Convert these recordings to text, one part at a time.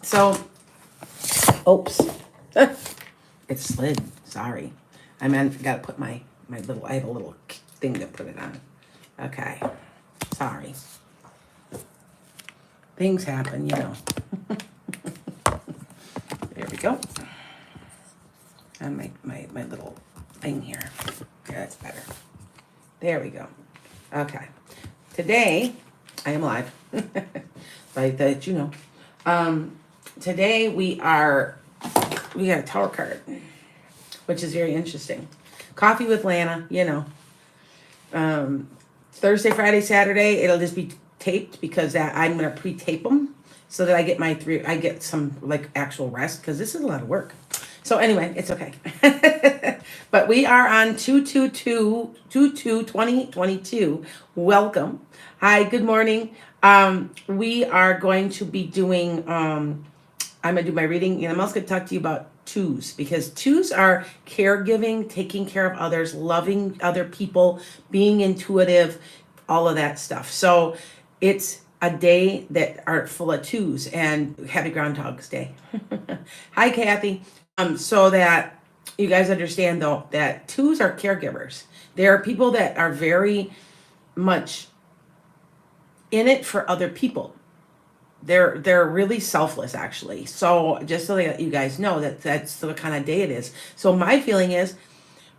So, oops, it slid. Sorry. I got to put my little, I have a little thing to put it on. Okay. Sorry. Things happen, you know. There we go. And my little thing here. Okay, that's better. There we go. Okay. Today, I am live. Like that, you know. Today we got a tower card, which is very interesting. Coffee with Lana, you know. Thursday, Friday, Saturday, it'll just be taped because I'm gonna pre-tape them so that I get some like actual rest because this is a lot of work. So anyway, it's okay. But we are on 2/2022. Welcome. Hi, good morning. We are going to be doing I'm gonna do my reading, and I'm also gonna talk to you about twos, because twos are caregiving, taking care of others, loving other people, being intuitive, all of that stuff. So it's a day that are full of twos, and happy Groundhog's Day. Hi, Kathy. So that you guys understand though, that twos are caregivers. They are people that are very much in it for other people. They're really selfless, actually. So just so that you guys know that that's the kind of day it is. So my feeling is,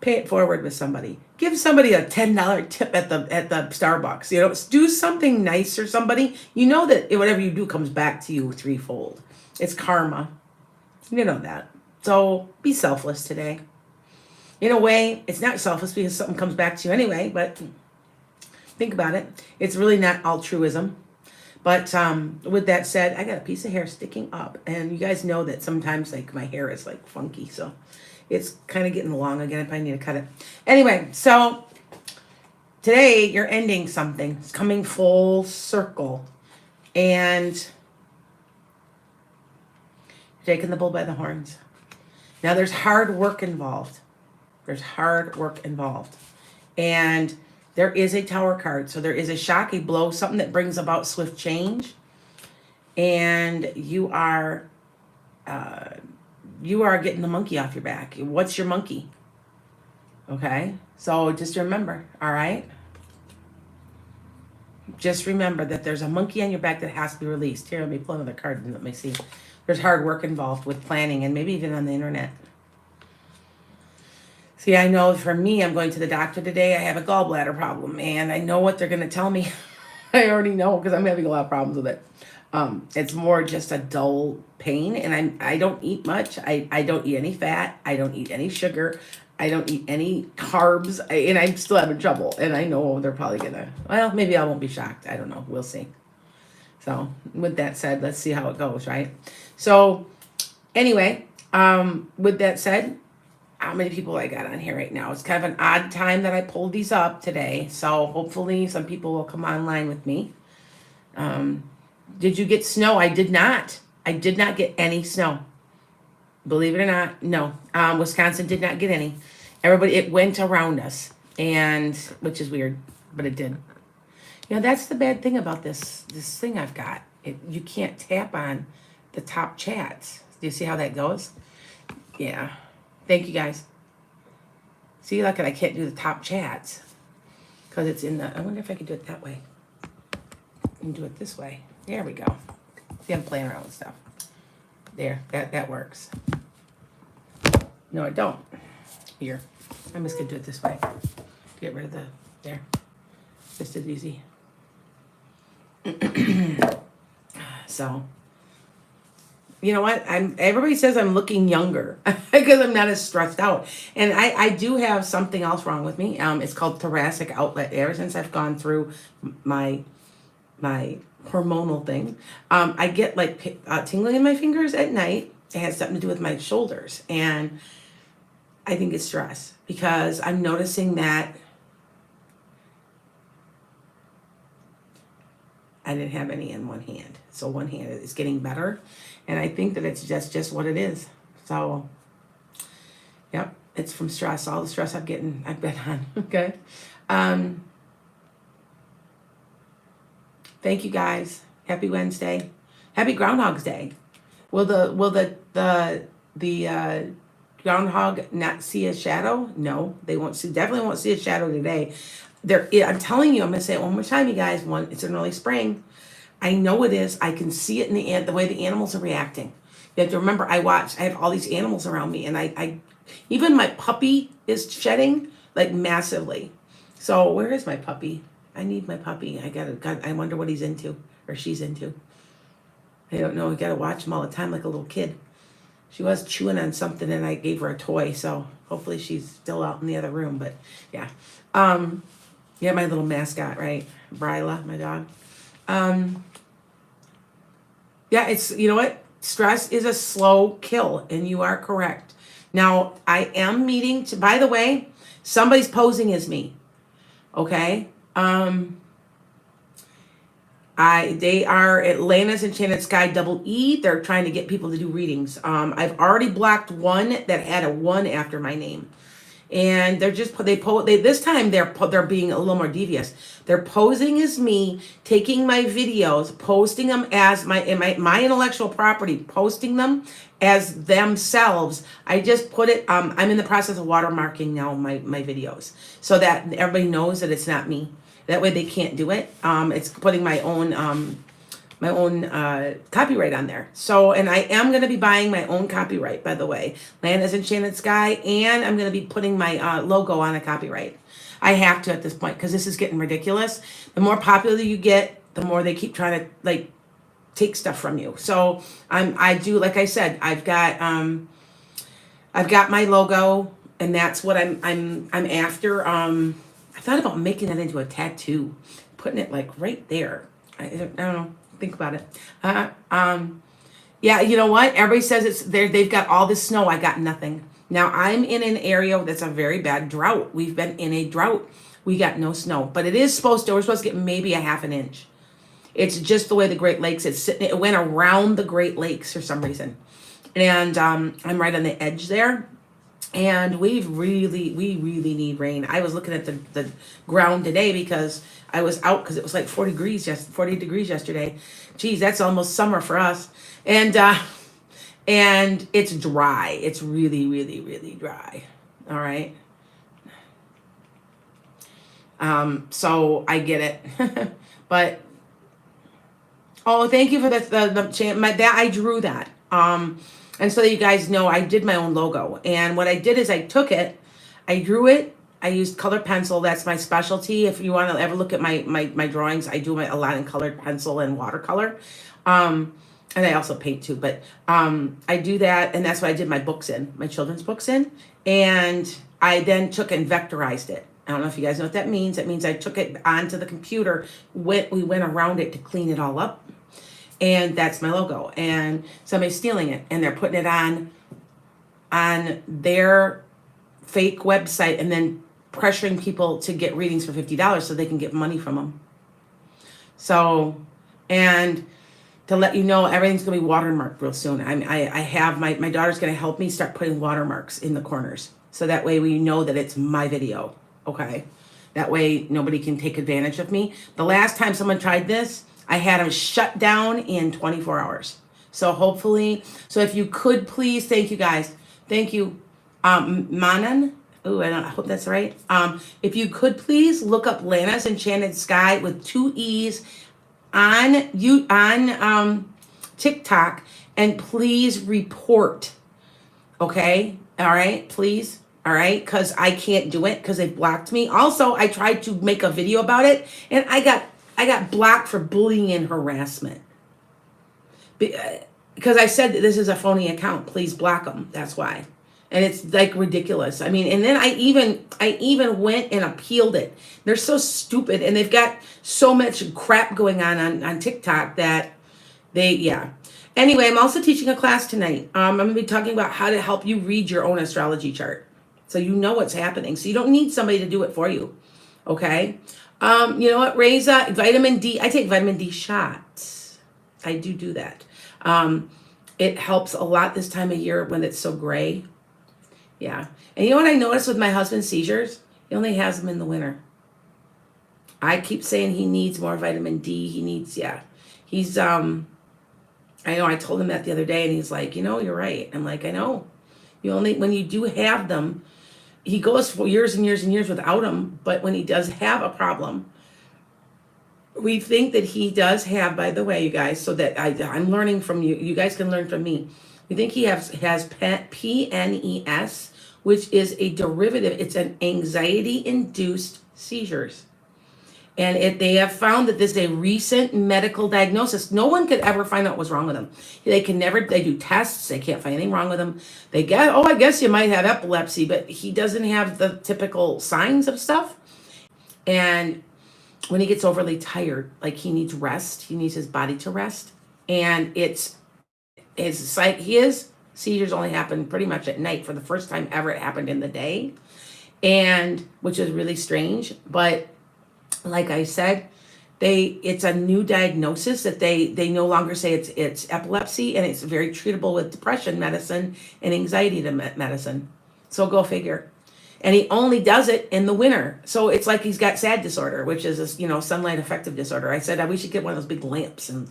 pay it forward with somebody. Give somebody a $10 tip at the Starbucks. You know, do something nice for somebody. You know that whatever you do comes back to you threefold. It's karma. You know that. So be selfless today. In a way, it's not selfless because something comes back to you anyway. But think about it. It's really not altruism. But with that said, I got a piece of hair sticking up, and you guys know that sometimes like my hair is like funky, so it's kind of getting long again if I need to cut it. Anyway, so today you're ending something. It's coming full circle, and you're taking the bull by the horns. Now there's hard work involved. There's hard work involved, and there is a tower card. So there is a shock, a blow, something that brings about swift change. And you are getting the monkey off your back. What's your monkey? Okay. So just remember, all right? Just remember that there's a monkey on your back that has to be released. Here, let me pull another card and let me see. There's hard work involved with planning and maybe even on the internet. See, I know for me, I'm going to the doctor today. I have a gallbladder problem, and I know what they're going to tell me. I already know because I'm having a lot of problems with it. It's more just a dull pain, and I don't eat much. I don't eat any fat. I don't eat any sugar. I don't eat any carbs, and I'm still having trouble. And I know they're probably going to, well, maybe I won't be shocked. I don't know. We'll see. So with that said, let's see how it goes, right? So anyway, with that said, how many people I got on here right now? It's kind of an odd time that I pulled these up today. So hopefully some people will come online with me. Did you get snow? I did not. I did not get any snow. Believe it or not, no. Wisconsin did not get any. Everybody, it went around us, and which is weird, but it did. You know, that's the bad thing about this thing I've got. You can't tap on the top chats. Do you see how that goes? Yeah. Thank you, guys. See, look, I can't do the top chats because it's in the, I wonder if I can do it that way. I can do it this way. There we go. See, I'm playing around with stuff. There, that works. No, I don't. Here, I'm just gonna do it this way. Get rid of the, there. Just as easy. So, you know what? Everybody says I'm looking younger because I'm not as stressed out. And I do have something else wrong with me. It's called thoracic outlet. Ever since I've gone through my hormonal thing, I get like tingling in my fingers at night. It has something to do with my shoulders. And I think it's stress because I'm noticing that I didn't have any in one hand. So one hand is getting better. And I think that it's just what it is. So, yep, it's from stress. All the stress I've been on. Okay. Thank you guys. Happy Wednesday. Happy Groundhog's Day. Will the groundhog not see a shadow? No, they won't see. Definitely won't see a shadow today. I'm telling you. I'm gonna say it one more time, you guys. It's an early spring. I know it is. I can see it in the way the animals are reacting. You have to remember. I have all these animals around me, and I even my puppy is shedding like massively. So where is my puppy? I need my puppy. I wonder what he's into or she's into. I don't know. I gotta watch him all the time like a little kid. She was chewing on something and I gave her a toy, so hopefully she's still out in the other room. But yeah. Yeah, my little mascot, right? Bryla, my dog. Yeah, it's, you know what? Stress is a slow kill, and you are correct. Now, I am meeting by the way, somebody's posing as me. Okay? They are at Lanasenchantedskye double E. They're trying to get people to do readings. I've already blocked one that had a 1 after my name. And they're just this time they're being a little more devious. They're posing as me, taking my videos, posting them as my intellectual property, posting them as themselves. I just put it. I'm in the process of watermarking now my videos so that everybody knows that it's not me. That way they can't do it. It's putting my own copyright on there. So, and I am going to be buying my own copyright, by the way. Lanasenchantedskye, and I'm going to be putting my logo on a copyright. I have to at this point because this is getting ridiculous. The more popular you get, the more they keep trying to like take stuff from you. So I do, like I said, I've got my logo, and that's what I'm after. I thought about making that into a tattoo, putting it like right there. I don't know. Think about it. Yeah, you know what? Everybody says it's there. They've got all this snow. I got nothing. Now I'm in an area that's a very bad drought. We've been in a drought. We got no snow, but we're supposed to get maybe a half an inch. It's just the way the Great Lakes, it went around the Great Lakes for some reason. And I'm right on the edge there. And we really need rain. I was looking at the ground today because I was out because it was like 40 degrees yesterday. Geez, that's almost summer for us. And it's dry. It's really dry. All right. So I get it. But thank you for the chant. That I drew that. And so that you guys know, I did my own logo. And what I did is I took it, I drew it, I used colored pencil. That's my specialty. If you want to ever look at my drawings, I do a lot in colored pencil and watercolor. And I also paint too. But I do that, and that's what I did my children's books in. And I then took and vectorized it. I don't know if you guys know what that means. That means I took it onto the computer. We went around it to clean it all up. And that's my logo. And somebody's stealing it, and they're putting it on their fake website and then pressuring people to get readings for $50 so they can get money from them. So, and to let you know, everything's going to be watermarked real soon. I have my daughter's going to help me start putting watermarks in the corners. So that way we know that it's my video. Okay. That way nobody can take advantage of me. The last time someone tried this, I had them shut down in 24 hours. So hopefully, if you could please, thank you guys. Thank you. Manan. Oh, I hope that's right. If you could please look up Lanasenchantedskye with 2 E's on TikTok, and please report. Okay. All right. Please. All right. Because I can't do it because they blocked me. Also, I tried to make a video about it, and I got blocked for bullying and harassment. Because I said that this is a phony account. Please block them. That's why. And it's like ridiculous. I mean, and then I even went and appealed it. They're so stupid, and they've got so much crap going on TikTok that yeah. Anyway, I'm also teaching a class tonight. I'm going to be talking about how to help you read your own astrology chart. So you know what's happening. So you don't need somebody to do it for you. Okay? You know what, Reza? Vitamin D. I take vitamin D shots. I do that. It helps a lot this time of year when it's so gray. Yeah. And you know what I noticed with my husband's seizures? He only has them in the winter. I keep saying he needs more vitamin D. He's I know I told him that the other day, and he's like, you're right. I'm like, I know. When you do have them, he goes for years and years and years without them, but when he does have a problem, we think that he does have, by the way, you guys, so that I'm learning from you. You guys can learn from me. We think he has PNES, which is a derivative. It's an anxiety-induced seizures. And they have found that this is a recent medical diagnosis. No one could ever find out what's wrong with him. They do tests. They can't find anything wrong with him. They get, I guess you might have epilepsy, but he doesn't have the typical signs of stuff. And when he gets overly tired, like he needs rest, he needs his body to rest. And his seizures only happen pretty much at night. For the first time ever, it happened in the day, and which is really strange. But like I said, it's a new diagnosis that they no longer say it's epilepsy, and it's very treatable with depression medicine and anxiety medicine. So go figure. And he only does it in the winter. So it's like he's got SAD disorder, which is sunlight affective disorder. I said we should get one of those big lamps, and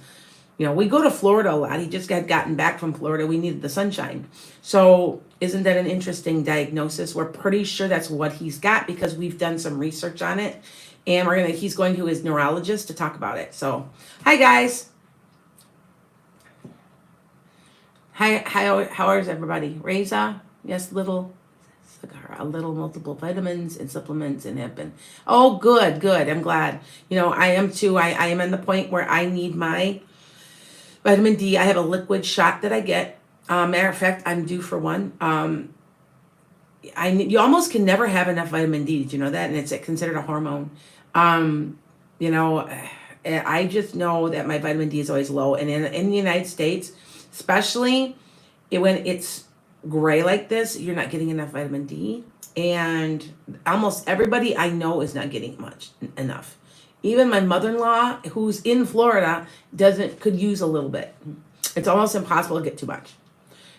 we go to Florida a lot. He just gotten back from Florida. We needed the sunshine. So isn't that an interesting diagnosis? We're pretty sure that's what he's got because we've done some research on it. And he's going to his neurologist to talk about it. So, hi guys. Hi, how is everybody? Reza, yes, a little multiple vitamins and supplements and have been. Oh, good. I'm glad. I am too. I am in the point where I need my vitamin D. I have a liquid shot that I get. Matter of fact, I'm due for one. You almost can never have enough vitamin D. Did you know that? And it's considered a hormone. I just know that my vitamin D is always low. And in the United States, especially when it's gray like this, you're not getting enough vitamin D. And almost everybody I know is not getting enough. Even my mother-in-law, who's in Florida, could use a little bit. It's almost impossible to get too much.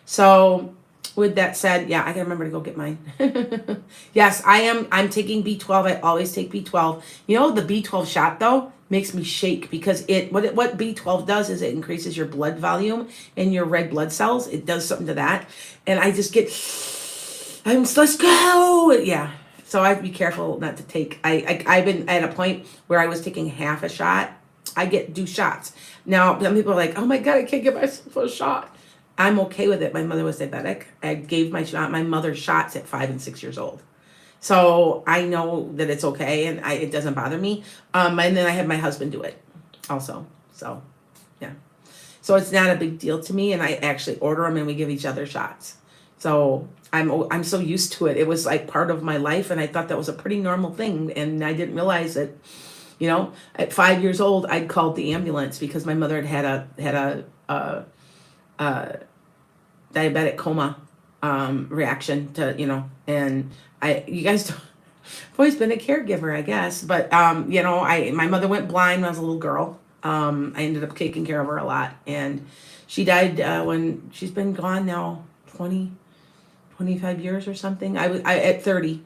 So with that said, yeah, I gotta remember to go get mine. Yes, I'm taking B12. I always take B12. The B12 shot though makes me shake because what B12 does is it increases your blood volume and your red blood cells. It does something to that. And I just let's go. Yeah. So I have to be careful not to take. I've been at a point where I was taking half a shot. I do shots. Now, some people are like, oh my God, I can't give myself a shot. I'm okay with it. My mother was diabetic. I gave my mother shots at 5 and 6 years old. So I know that it's okay and it doesn't bother me. And then I had my husband do it also. So, yeah. So it's not a big deal to me, and I actually order them and we give each other shots. So I'm so used to it. It was like part of my life, and I thought that was a pretty normal thing, and I didn't realize that, at 5 years old, I'd called the ambulance because my mother had a diabetic coma reaction to, and you guys don't, I've always been a caregiver, I guess, but my mother went blind when I was a little girl. I ended up taking care of her a lot, and she died when she's been gone now 25 years or something. At 30.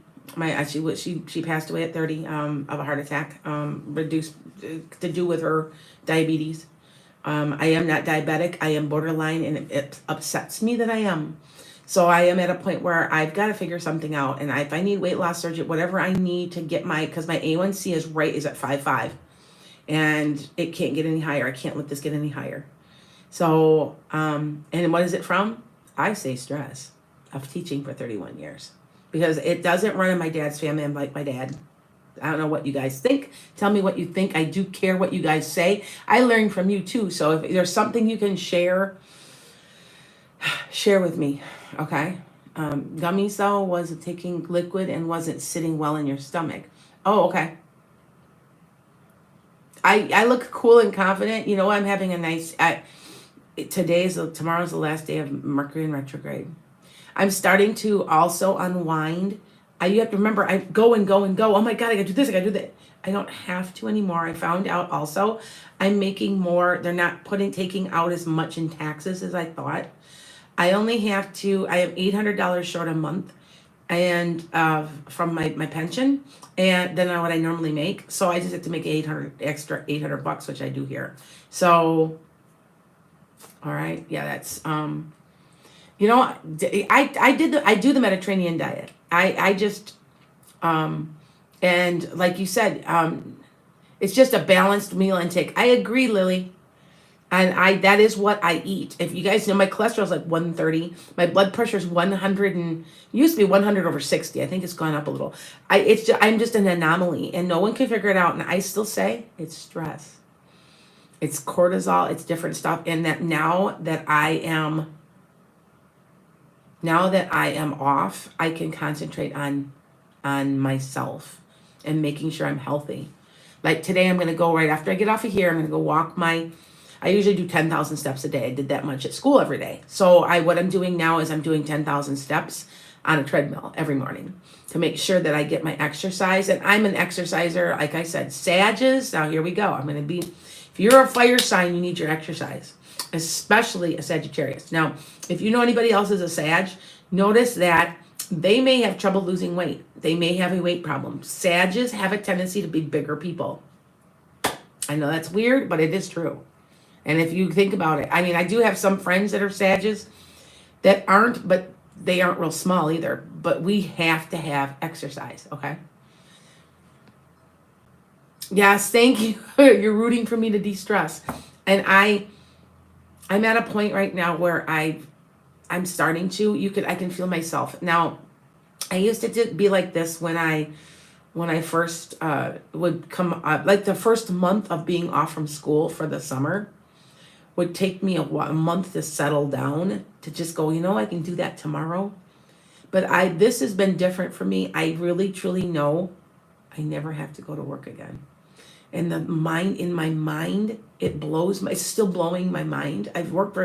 She passed away at 30 of a heart attack, reduced to do with her diabetes. I am not diabetic. I am borderline, and it upsets me that I am. So I am at a point where I've got to figure something out. And if I need weight loss surgery, whatever I need to get because my A1C is at 5.5, and it can't get any higher. I can't let this get any higher. So, and what is it from? I say stress of teaching for 31 years, because it doesn't run in my dad's family. I'm like my dad. I don't know what you guys think. Tell me what you think. I do care what you guys say. I learn from you too. So if there's something you can share with me. Okay. Gummies though was taking liquid and wasn't sitting well in your stomach. Oh, okay. I look cool and confident. I'm having a nice, tomorrow's the last day of Mercury in retrograde. I'm starting to also unwind. You have to remember, I go and go and go. Oh my God, I gotta do this, I gotta do that. I don't have to anymore. I found out also I'm making more. They're not taking out as much in taxes as I thought. I only have I have $800 short a month and from my pension, and then what I normally make. So I just have to make $800 bucks, which I do here. So All right. Yeah, that's you know, I do the Mediterranean diet. I just and like you said, it's just a balanced meal intake. I agree, Lily. And that is what I eat. If you guys know, my cholesterol is like 130. My blood pressure is 100 and used to be 100 over 60. I think it's gone up a little. I'm just an anomaly, and no one can figure it out. And I still say it's stress. It's cortisol. It's different stuff. And that now that I am off, I can concentrate on myself and making sure I'm healthy. Like today, I'm going to go right after I get off of here. I'm going to go walk I usually do 10,000 steps a day. I did that much at school every day. So what I'm doing now is I'm doing 10,000 steps on a treadmill every morning to make sure that I get my exercise. And I'm an exerciser, like I said, Sages. Now here we go. If you're a fire sign, you need your exercise, especially a Sagittarius. Now, if you know anybody else is a Sag, notice that they may have trouble losing weight. They may have a weight problem. Sages have a tendency to be bigger people. I know that's weird, but it is true. And if you think about it, I mean, I do have some friends that are Sages that aren't, but they aren't real small either. But we have to have exercise, okay? Yes, thank you. You're rooting for me to de-stress. And I'm at a point right now where I'm starting to, I can feel myself. Now, I used to be like this when I first would come up, like the first month of being off from school for the summer would take me a month to settle down, to just go, I can do that tomorrow. But this has been different for me. I really, truly know I never have to go to work again. And in my mind, it's still blowing my mind. I've worked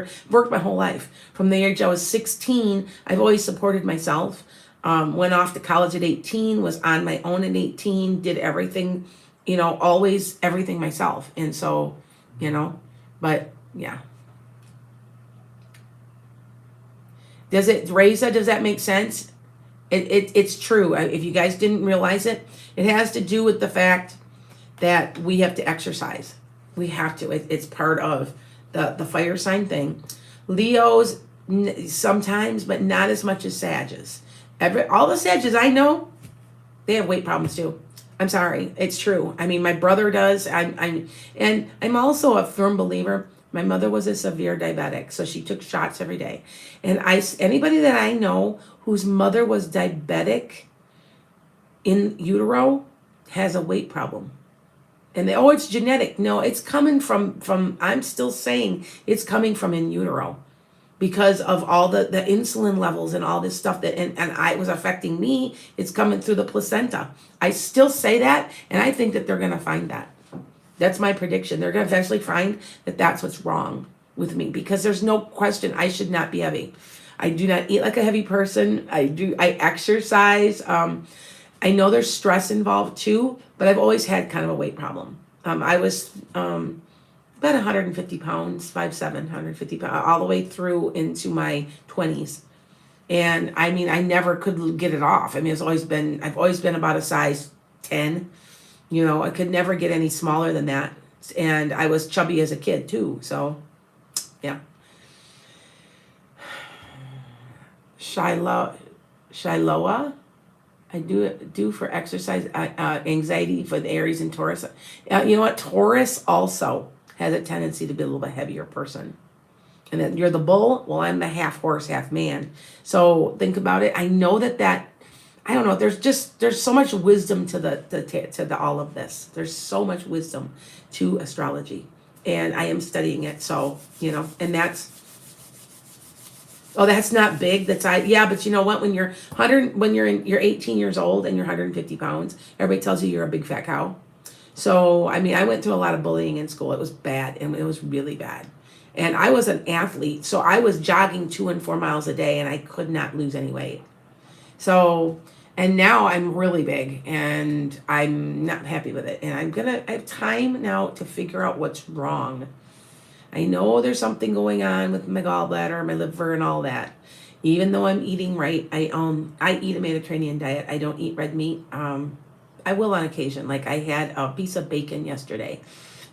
my whole life. From the age I was 16, I've always supported myself. Went off to college at 18, was on my own at 18, did everything, always everything myself. And so, but yeah. Does that make sense? It's true. If you guys didn't realize it, it has to do with the fact that we have to exercise. We have to. It's part of the fire sign thing. Leos sometimes, but not as much as Sages. All the Sages I know, they have weight problems too. I'm sorry, it's true. I mean, my brother does. And I'm also a firm believer. My mother was a severe diabetic, so she took shots every day. And anybody that I know whose mother was diabetic in utero has a weight problem. And it's genetic. No, it's coming from I'm still saying it's coming from in utero because of all the insulin levels and all this stuff and it was affecting me. It's coming through the placenta. I still say that, and I think that they're going to find that. That's my prediction. They're going to eventually find that that's what's wrong with me, because there's no question I should not be heavy. I do not eat like a heavy person. I exercise. I know there's stress involved too, but I've always had kind of a weight problem. I was about 150 pounds, 5'7", 150 pounds, all the way through into my 20s. And I mean, I never could get it off. I mean, I've always been about a size 10. I could never get any smaller than that. And I was chubby as a kid too. So, yeah. Shiloh, I do for exercise, anxiety for the Aries and Taurus. You know what? Taurus also has a tendency to be a little bit heavier person. And then you're the bull. Well, I'm the half horse, half man. So think about it. I know that I don't know. There's so much wisdom to the all of this. There's so much wisdom to astrology, and I am studying it. So and that's not big. Yeah, but you know what? When you're 18 years old and you're 150 pounds, everybody tells you you're a big fat cow. So I mean, I went through a lot of bullying in school. It was bad, and it was really bad. And I was an athlete, so I was jogging 2 and 4 miles a day, and I could not lose any weight. So, and now I'm really big, and I'm not happy with it. And I have time now to figure out what's wrong. I know there's something going on with my gallbladder, my liver, and all that. Even though I'm eating right, I eat a Mediterranean diet. I don't eat red meat. I will on occasion. Like I had a piece of bacon yesterday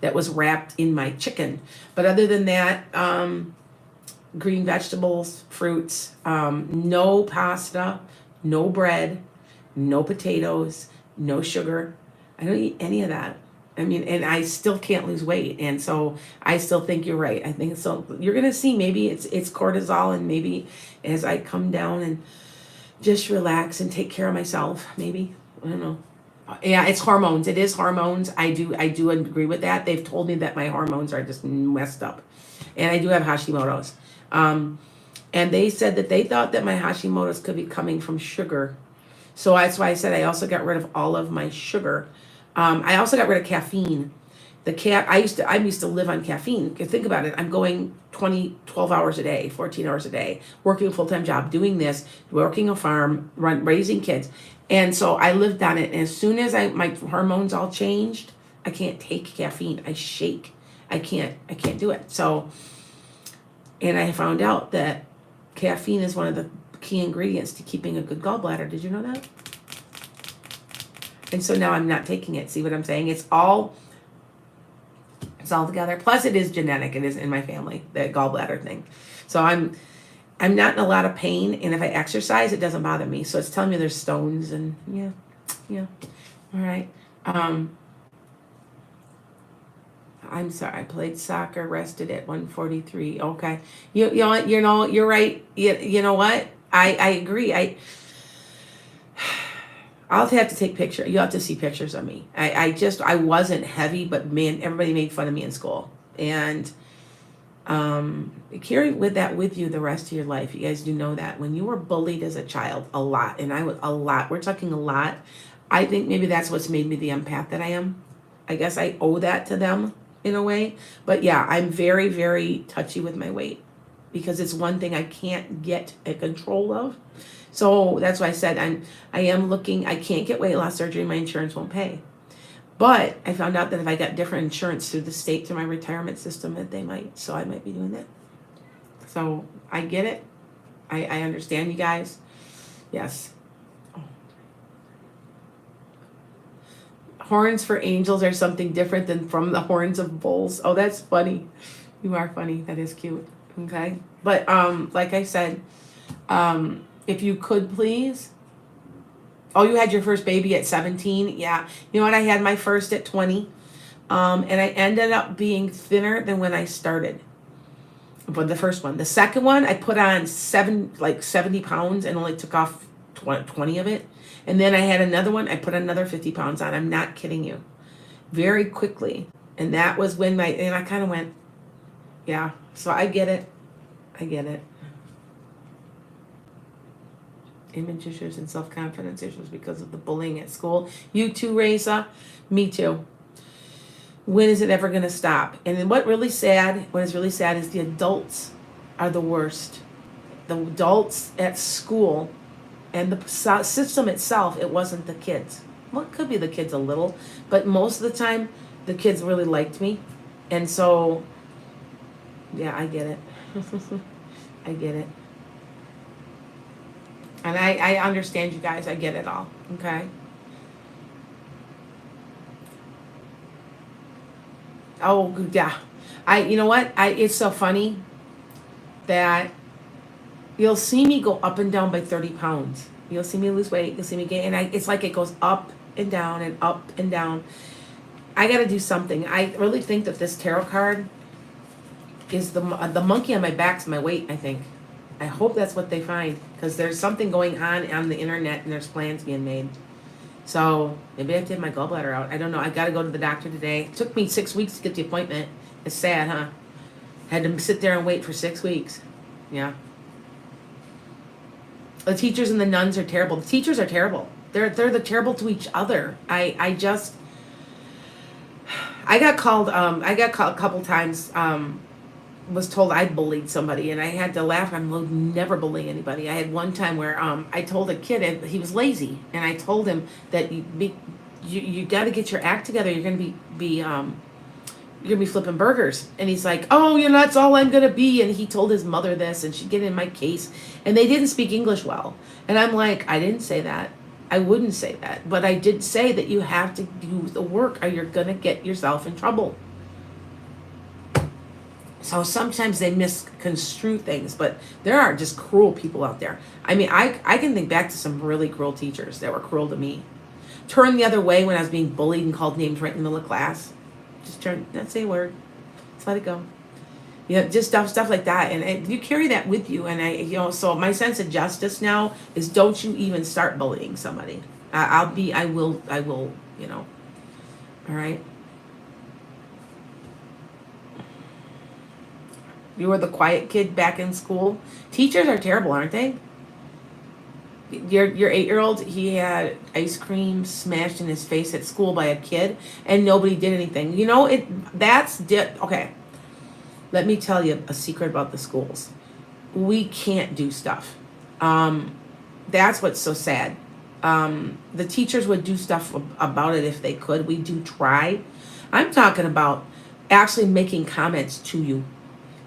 that was wrapped in my chicken. But other than that, green vegetables, fruits, no pasta, no bread, no potatoes, no sugar. I don't eat any of that. I mean, and I still can't lose weight. And so I still think you're right. I think so. You're going to see maybe it's cortisol, and maybe as I come down and just relax and take care of myself, maybe. I don't know. Yeah, it's hormones. It is hormones. I do agree with that. They've told me that my hormones are just messed up. And I do have Hashimoto's. Um, and they said that they thought that my Hashimoto's could be coming from sugar. So that's why I said I also got rid of all of my sugar. I also got rid of caffeine. I used to live on caffeine. Think about it. I'm going 12 hours a day, 14 hours a day, working a full-time job, doing this, working a farm, raising kids. And so I lived on it. And as soon as my hormones all changed, I can't take caffeine. I shake. I can't do it. So, and I found out that caffeine is one of the key ingredients to keeping a good gallbladder. Did you know that? And so now I'm not taking it. See what I'm saying? It's all together. Plus it is genetic. It is in my family, the gallbladder thing. So I'm not in a lot of pain, and if I exercise, it doesn't bother me. So it's telling me there's stones, and yeah. All right. I'm sorry. I played soccer, rested at 1:43. Okay. You know what? You're right. You know what? I agree. I'll have to take pictures. You'll have to see pictures of me. I wasn't heavy, but man, everybody made fun of me in school. And carry with you the rest of your life. You guys do know that. When you were bullied as a child, a lot, and I was a lot, we're talking a lot. I think maybe that's what's made me the empath that I am. I guess I owe that to them in a way. But yeah, I'm very, very touchy with my weight because it's one thing I can't get a control of. So that's why I said I am looking. I can't get weight loss surgery. My insurance won't pay. But I found out that if I got different insurance through the state, through my retirement system, that they might. So I might be doing that. So I get it. I understand you guys. Yes. Horns for angels are something different than from the horns of bulls. Oh, that's funny. You are funny. That is cute. Okay. But like I said, if you could please. Oh, you had your first baby at 17? Yeah. You know what? I had my first at 20. And I ended up being thinner than when I started. But the first one. The second one, I put on 70 pounds and only took off 20 of it. And then I had another one. I put another 50 pounds on. I'm not kidding you. Very quickly. And that was when and I kind of went, yeah. So I get it. I get it. Image issues and self-confidence issues because of the bullying at school. You too, Reza. Me too. When is it ever going to stop? And then what is really sad is the adults are the worst. The adults at school and the system itself, it wasn't the kids. Well, it could be the kids a little, but most of the time, the kids really liked me. And so, yeah, I get it. I get it. And I understand you guys. I get it all. Okay. Oh, yeah. You know what? It's so funny that you'll see me go up and down by 30 pounds. You'll see me lose weight. You'll see me gain. And it's like it goes up and down and up and down. I got to do something. I really think that this tarot card is the monkey on my back's my weight, I think. I hope that's what they find, because there's something going on the internet and there's plans being made. So maybe I have to have my gallbladder out. I don't know. I got to go to the doctor today. It took me 6 weeks to get the appointment. It's sad, huh? Had to sit there and wait for 6 weeks. Yeah. The teachers and the nuns are terrible. The teachers are terrible. They're terrible to each other. I got called a couple times. Was told I bullied somebody, and I had to laugh. I'm never bullying anybody. I had one time where I told a kid he was lazy, and I told him that you got to get your act together. You're gonna be flipping burgers, and he's like, oh, that's all I'm gonna be. And he told his mother this, and she'd get in my case, and they didn't speak English well. And I'm like, I didn't say that. I wouldn't say that, but I did say that you have to do the work, or you're gonna get yourself in trouble. So sometimes they misconstrue things, but there are just cruel people out there. I mean, I can think back to some really cruel teachers that were cruel to me. Turn the other way when I was being bullied and called names right in the middle of class. Just turn, not say a word. Just let it go. Just stuff like that. And you carry that with you. And so my sense of justice now is don't you even start bullying somebody. I will, all right. You were the quiet kid back in school. Teachers are terrible, aren't they? Your 8-year-old, he had ice cream smashed in his face at school by a kid, and nobody did anything. Okay. Let me tell you a secret about the schools. We can't do stuff. That's what's so sad. The teachers would do stuff about it if they could. We do try. I'm talking about actually making comments to you.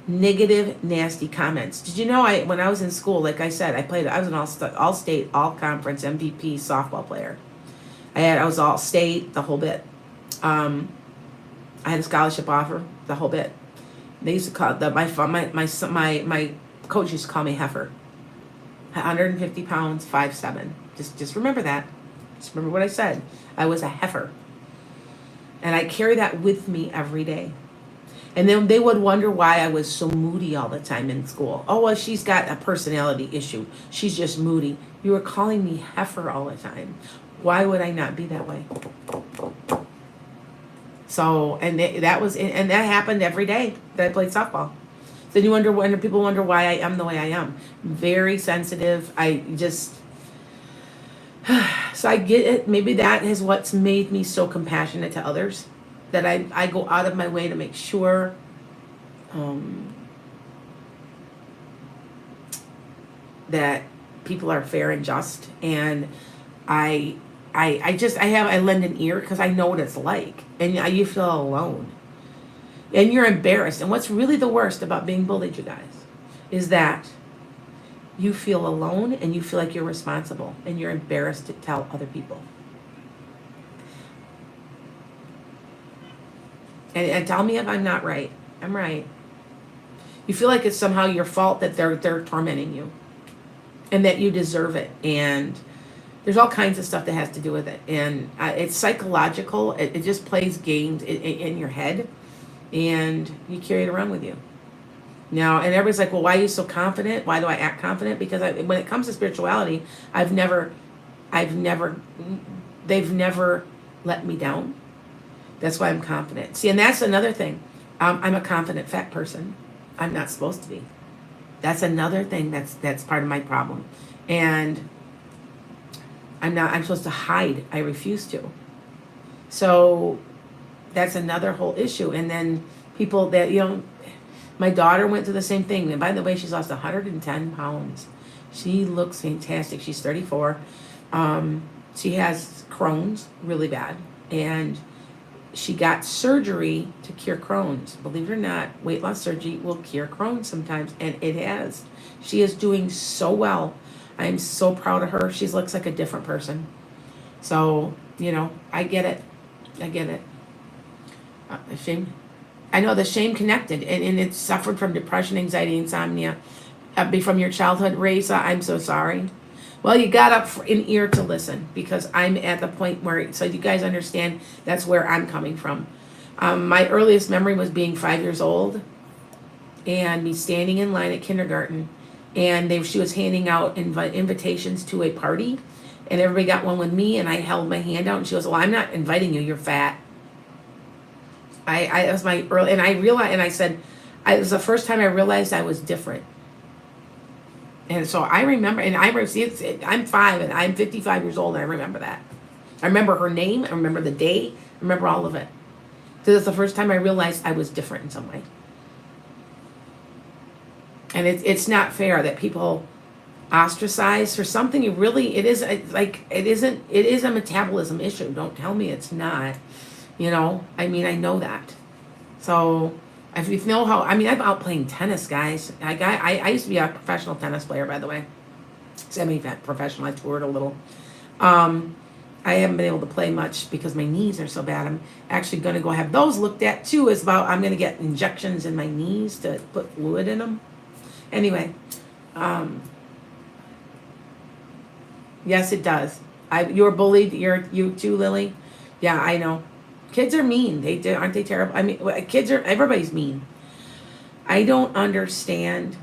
Negative, nasty comments. Did you know when I was in school, like I said, I was an all-state, all-conference MVP softball player. I was all-state, the whole bit. I had a scholarship offer, the whole bit. They used to call my coach used to call me heifer. 150 pounds, 5'7". Just remember that. Just remember what I said. I was a heifer. And I carry that with me every day. And then they would wonder why I was so moody all the time in school. Oh, well, she's got a personality issue. She's just moody. You were calling me heifer all the time. Why would I not be that way? So, and that happened every day that I played softball. Then people wonder why I am the way I am. Very sensitive. So I get it. Maybe that is what's made me so compassionate to others. That I go out of my way to make sure that people are fair and just, and I lend an ear because I know what it's like, and you feel alone, and you're embarrassed. And what's really the worst about being bullied, you guys, is that you feel alone and you feel like you're responsible, and you're embarrassed to tell other people. And tell me if I'm not right. I'm right. You feel like it's somehow your fault that they're tormenting you, and that you deserve it. And there's all kinds of stuff that has to do with it. And it's psychological. It just plays games in your head, and you carry it around with you. Now, and everybody's like, well, why are you so confident? Why do I act confident? Because when it comes to spirituality, they've never let me down. That's why I'm confident. See, and that's another thing. I'm a confident fat person. I'm not supposed to be. That's another thing that's part of my problem. And I'm supposed to hide. I refuse to. So that's another whole issue. And then people that, my daughter went through the same thing. And by the way, she's lost 110 pounds. She looks fantastic. She's 34. She has Crohn's really bad. And she got surgery to cure Crohn's. Believe it or not, weight loss surgery will cure Crohn's sometimes, and it has. She is doing so well. I am so proud of her. She looks like a different person. So, I get it. Shame. I know the shame connected, and it suffered from depression, anxiety, insomnia. From your childhood, Reza, I'm so sorry. Well, you got up an ear to listen, because I'm at the point where, so you guys understand, that's where I'm coming from. My earliest memory was being 5 years old and me standing in line at kindergarten, and she was handing out invitations to a party, and everybody got one with me, and I held my hand out, and she goes, well, I'm not inviting you, you're fat. It was my early, and I realized, and I said, it was the first time I realized I was different. And so I remember, and I'm 5 and I'm 55 years old, and I remember that. I remember her name, I remember the day, I remember all of it. Because it's the first time I realized I was different in some way. And it's not fair that people ostracize for something it is a metabolism issue. Don't tell me it's not. I know that. So if you know how, I'm out playing tennis, guys. I used to be a professional tennis player, by the way. Semi-professional, I toured a little. I haven't been able to play much because my knees are so bad. I'm actually going to go have those looked at too. Is about I'm going to get injections in my knees to put fluid in them. Anyway, um, yes, it does. You're bullied. You too, Lily. Yeah, I know. Kids are mean. They do, aren't they terrible? I mean, kids are. Everybody's mean. I don't understand.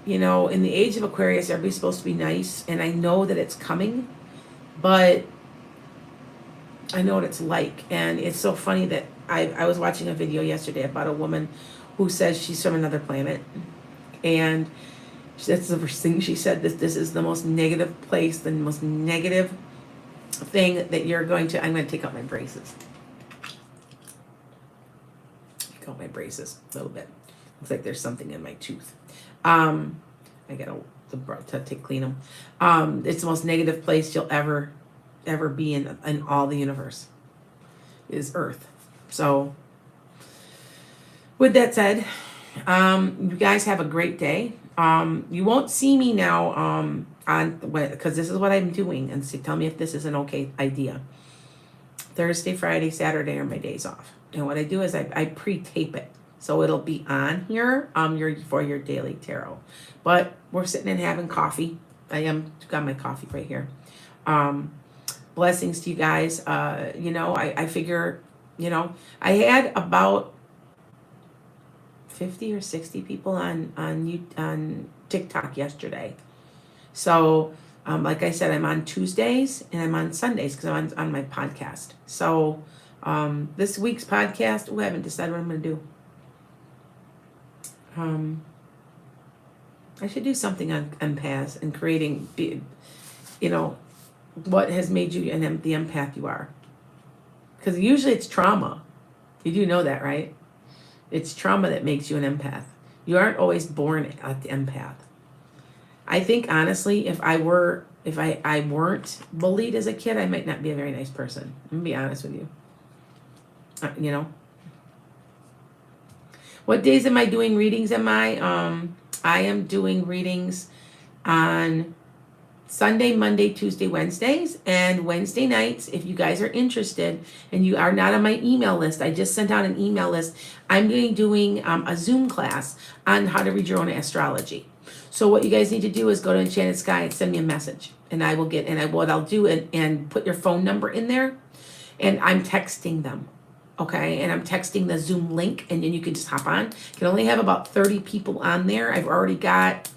You know, in the age of Aquarius, everybody's supposed to be nice, and I know that it's coming, but I know what it's like. And it's so funny that I was watching a video yesterday about a woman who says she's from another planet, and that's the first thing she said. This is the most negative place, the most negative thing that you're going to. I'm going to take out my braces. Take out my braces a little bit. Looks like there's something in my tooth. I gotta to clean them. It's the most negative place you'll ever be in all the universe is Earth. So with that said, you guys have a great day. You won't see me now on because this is what I'm doing, and tell me if this is an okay idea. Thursday, Friday, Saturday are my days off, and what I do is I pre-tape it. So it'll be on here for your daily tarot. But we're sitting and having coffee. Got my coffee right here. Blessings to you guys. I figure, I had about 50 or 60 people on TikTok yesterday. So like I said, I'm on Tuesdays and I'm on Sundays because I'm on my podcast. So this week's podcast, I haven't decided what I'm going to do. I should do something on empaths and creating, what has made you the empath you are. Because usually it's trauma. You do know that, right? It's trauma that makes you an empath. You aren't always born at the empath. I think honestly, if I weren't bullied as a kid, I might not be a very nice person. I'm gonna be honest with you. What days am I doing readings? I am doing readings on Sunday, Monday, Tuesday, Wednesdays, and Wednesday nights. If you guys are interested and you are not on my email list, I just sent out an email list. I'm doing a Zoom class on how to read your own astrology. So what you guys need to do is go to Enchanted Sky and send me a message, and I will what I'll do and put your phone number in there, and I'm texting them. Okay, and I'm texting the Zoom link, and then you can just hop on. You can only have about 30 people on there. I've already got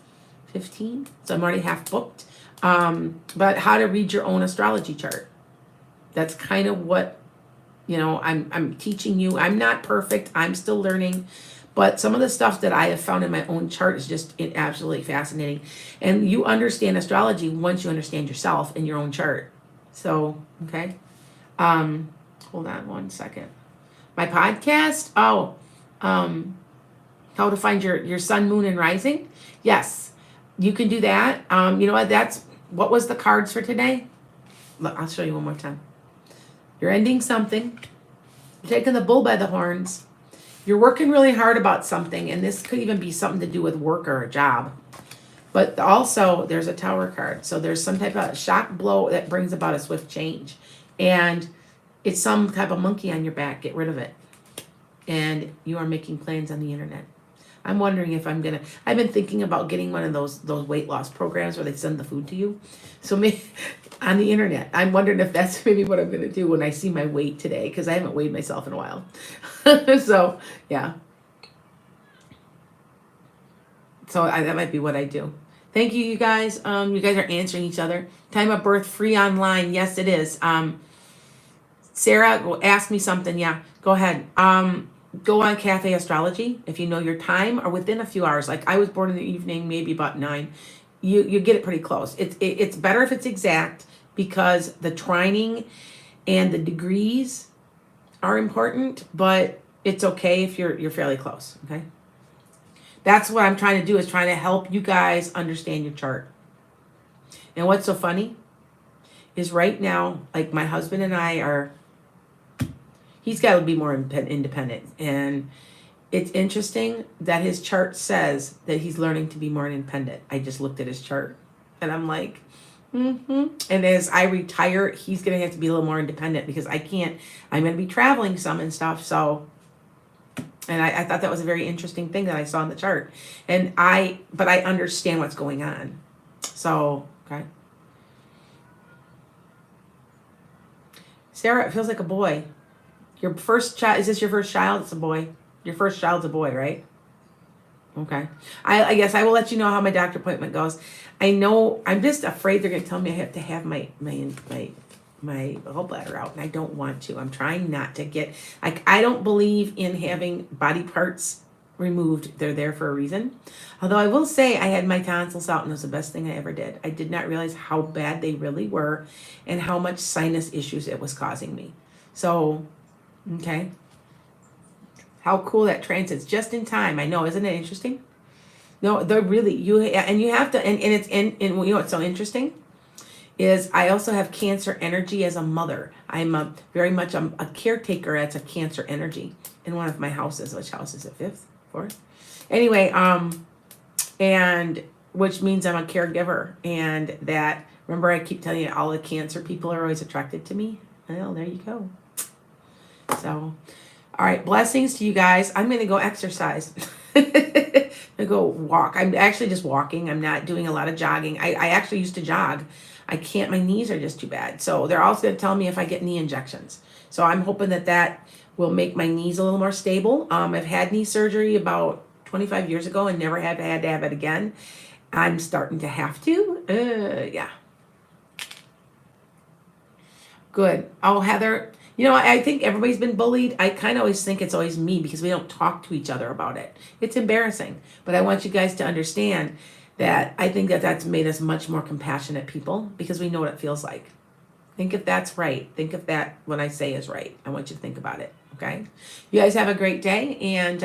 15, so I'm already half booked. But how to read your own astrology chart. That's kind of what, I'm teaching you. I'm not perfect. I'm still learning. But some of the stuff that I have found in my own chart is just absolutely fascinating. And you understand astrology once you understand yourself in your own chart. So, okay. Hold on one second. My podcast, how to find your sun, moon, and rising. Yes, you can do that. You know what was the cards for today? Look, I'll show you one more time. You're ending something. You're taking the bull by the horns. You're working really hard about something, and this could even be something to do with work or a job. But also, there's a Tower card. So there's some type of shock blow that brings about a swift change. And it's some type of monkey on your back. Get rid of it. And you are making plans on the internet. I'm wondering if I've been thinking about getting one of those weight loss programs where they send the food to you. So maybe on the internet, I'm wondering if that's maybe what I'm going to do when I see my weight today, because I haven't weighed myself in a while. So, yeah. So that might be what I do. Thank you, you guys. You guys are answering each other. Time of birth free online. Yes, it is. Sarah, ask me something. Yeah, go ahead. Go on Cafe Astrology if you know your time, or within a few hours. Like I was born in the evening, maybe about 9. You get it pretty close. It's better if it's exact, because the trining and the degrees are important, but it's okay if you're fairly close. Okay. That's what I'm trying to do, is trying to help you guys understand your chart. And what's so funny is right now, like my husband and I are, he's got to be more independent. And it's interesting that his chart says that he's learning to be more independent. I just looked at his chart and I'm like, And as I retire, he's going to have to be a little more independent because I can't, I'm going to be traveling some and stuff. So, and I thought that was a very interesting thing that I saw in the chart. But I understand what's going on. So, okay. Sarah, it feels like a boy. Your first child, is this your first child? It's a boy. Your first child's a boy, right? Okay. I guess I will let you know how my doctor appointment goes. I know I'm just afraid they're going to tell me I have to have my gallbladder out, and I don't want to. I'm trying not to get, like, I don't believe in having body parts removed. They're there for a reason. Although I will say I had my tonsils out, and it was the best thing I ever did. I did not realize how bad they really were and how much sinus issues it was causing me. So, okay. How cool that transits just in time. I know, isn't it interesting? No, they're really, you have to, and it's, and you know what's so interesting is I also have Cancer energy as a mother. I'm very much a caretaker as a Cancer energy in one of my houses. Which house is it? Fifth? Fourth? Anyway, and which means I'm a caregiver, and that, remember I keep telling you all the Cancer people are always attracted to me. Well, there you go. So, all right, blessings to you guys. I'm going to go exercise. I'm going to go walk. I'm actually just walking. I'm not doing a lot of jogging. I actually used to jog. I can't, my knees are just too bad. So they're also going to tell me if I get knee injections. So I'm hoping that that will make my knees a little more stable. I've had knee surgery about 25 years ago and never had to have it again. I'm starting to have to. Yeah. Good. Oh, Heather, you know, I think everybody's been bullied. I kind of always think it's always me because we don't talk to each other about it. It's embarrassing. But I want you guys to understand that I think that that's made us much more compassionate people because we know what it feels like. Think if that's right. Think if that what I say is right. I want you to think about it. Okay? You guys have a great day, and